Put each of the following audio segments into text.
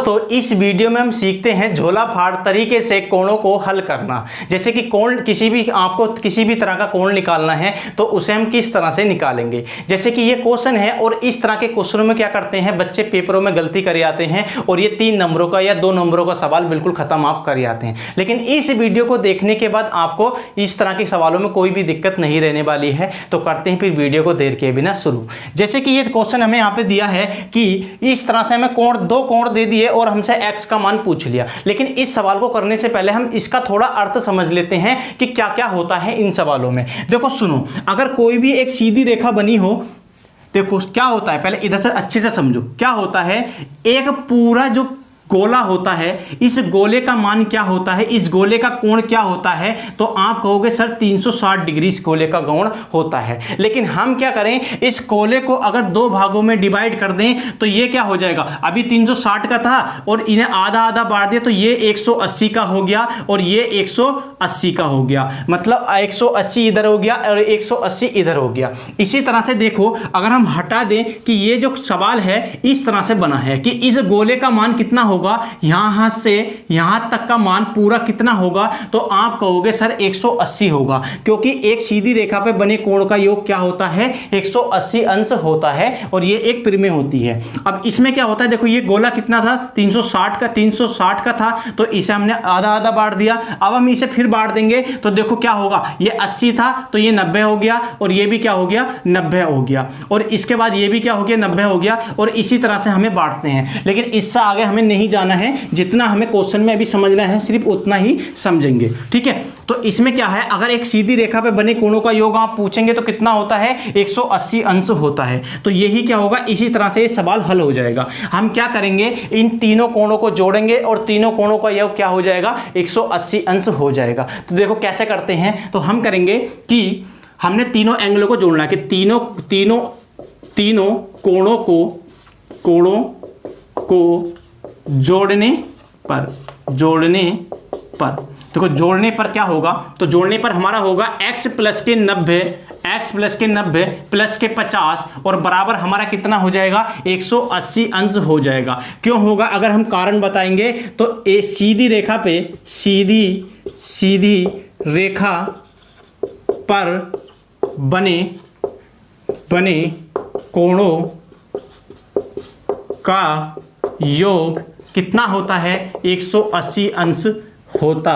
दोस्तों इस वीडियो में हम सीखते हैं झोला फाड़ तरीके से कोणों को हल करना। जैसे कि कोण आपको किसी भी तरह का कोण निकालना है तो उसे हम किस तरह से निकालेंगे। जैसे कि ये क्वेश्चन है और इस तरह के क्वेश्चनों में क्या करते हैं बच्चे पेपरों में गलती कर आते हैं और ये 3 नंबरों का या 2 नंबरों का सवाल बिल्कुल खत्म आप कर आते हैं। लेकिन इस वीडियो को देखने के बाद आपको इस तरह के सवालों में कोई भी दिक्कत नहीं रहने वाली है। तो करते हैं फिर वीडियो को देर के बिना शुरू। जैसे कि ये क्वेश्चन हमें यहाँ पे दिया है कि इस तरह से हमें दो कोण दे दिए और हमसे x का मान पूछ लिया। लेकिन इस सवाल को करने से पहले हम इसका थोड़ा अर्थ समझ लेते हैं कि क्या क्या होता है इन सवालों में। देखो सुनो, अगर कोई भी एक सीधी रेखा बनी हो, देखो क्या होता है, पहले इधर से अच्छे से समझो। क्या होता है, एक पूरा जो गोला होता है, इस गोले का मान क्या होता है, इस गोले का कोण क्या होता है, तो आप कहोगे सर 360 डिग्री इस गोले का कोण होता है। लेकिन हम क्या करें, इस गोले को अगर 2 भागों में डिवाइड कर दें तो ये क्या हो जाएगा, अभी 360 का था और इन्हें आधा आधा बांट दिया तो ये 180 का हो गया और ये 180 का हो गया। मतलब 180 इधर हो गया और 180 इधर हो गया। इसी तरह से देखो, अगर हम हटा दें कि ये जो सवाल है इस तरह से बना है कि इस गोले का मान कितना होगा, यहां से यहां तक का मान पूरा कितना होगा, तो आप कहोगे सर 180 होगा, क्योंकि एक सीधी रेखा पे बने कोण का योग क्या होता है, 180 अंश होता है और ये एक परिमेय होती है। अब इसमें क्या होता है, देखो ये गोला कितना था, 360 का था, तो इसे हमने आधा आधा बांट दिया। अब हम इसे फिर बांट देंगे तो देखो क्या होगा, ये 80 था तो ये 90 हो गया और ये भी क्या हो गया, 90 हो गया और इसके बाद ये भी क्या हो गया, 90 हो गया और इसी तरह से हमें बांटते हैं। लेकिन इससे आगे हमें नहीं जाना है, जितना हमें क्वेश्चन में अभी समझना है सिर्फ उतना ही समझेंगे, ठीक है। तो इसमें क्या है, अगर एक सीधी रेखा पे बने कोणों का योग आप पूछेंगे तो कितना होता है, 180 अंश होता है। तो यही क्या होगा, इसी तरह से ये सवाल हल हो जाएगा। हम क्या करेंगे, इन तीनों कोणों को जोड़ेंगे और तीनों कोणों का योग क्या हो जाएगा, 180 अंश हो जाएगा। तो देखो कैसे करते हैं, तो हम करेंगे कि हमने तीनों एंगलों को जोड़ना है कि तीनों कोणों को जोड़ने पर देखो जोड़ने पर क्या होगा, तो जोड़ने पर हमारा होगा x प्लस के 90 प्लस के 50 और बराबर हमारा कितना हो जाएगा, 180 अंश हो जाएगा। क्यों होगा, अगर हम कारण बताएंगे तो सीधी रेखा पर बने कोणों का योग कितना होता है, 180 अंश होता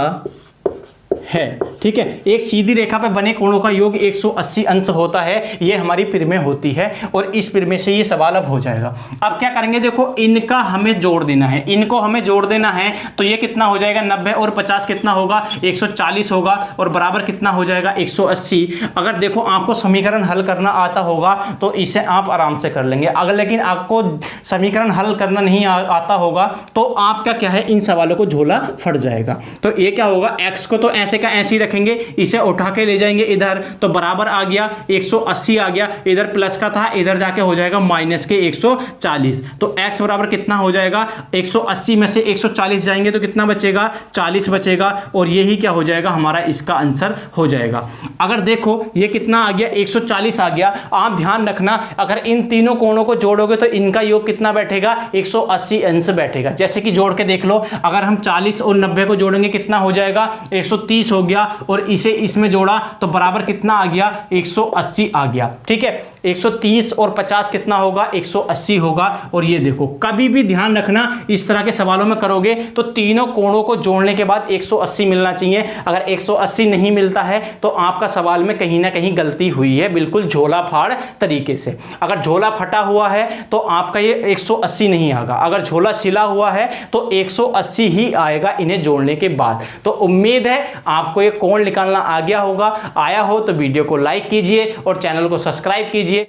है, ठीक है। एक सीधी रेखा पे बने कोणों का योग 180 अंश होता है, ये हमारी परिमेय होती है और इस परिमेय से ये सवाल अब हो जाएगा। अब क्या करेंगे, देखो इनका हमें जोड़ देना है, इनको हमें जोड़ देना है तो ये कितना हो जाएगा, 90 और 50 कितना होगा, 140 होगा और बराबर कितना हो जाएगा, 180। अगर देखो आपको समीकरण हल करना आता होगा तो इसे आप आराम से कर लेंगे। अगर लेकिन आपको समीकरण हल करना नहीं आता होगा तो आपका क्या है, इन सवालों को झोला फट जाएगा। तो ये क्या होगा, एक्स को तो ऐसे का ऐसे ही रखेंगे, इसे उठा के ले जाएंगे इधर तो बराबर आ गया 180 आ गया, इधर प्लस का था इधर जाके हो जाएगा माइनस के 140। तो x बराबर कितना हो जाएगा, 180 में से 140 जाएंगे तो कितना बचेगा, 40 बचेगा और यही क्या हो जाएगा, हमारा इसका आंसर हो जाएगा। अगर देखो ये कितना आ गया, 140 आ गया। आप ध्यान रखना, अगर इन तीनों कोणों को जोड़ोगे तो इनका योग कितना बैठेगा, 180 अंश बैठेगा। जैसे कि जोड़ के देख लो, अगर हम 40 और 90 को जोड़ेंगे कितना हो जाएगा, 130 हो गया और इसे इसमें जोड़ा तो बराबर कितना आ गया, 180 आ गया, ठीक है। 130 और 50 कितना होगा, 180 होगा। और ये देखो कभी भी ध्यान रखना, इस तरह के सवालों में करोगे तो तीनों कोणों को जोड़ने के बाद 180 मिलना चाहिए। अगर 180 नहीं मिलता है तो आपका सवाल में कहीं ना कहीं गलती हुई है, बिल्कुल झोला फाड़ तरीके से। अगर झोला फटा हुआ है तो आपका ये 180 नहीं आएगा, अगर झोला सिला हुआ है तो 180 ही आएगा इन्हें जोड़ने के बाद। तो उम्मीद है आपको ये कोण निकालना आ गया होगा। आया हो तो वीडियो को लाइक कीजिए और चैनल को सब्सक्राइब कीजिए।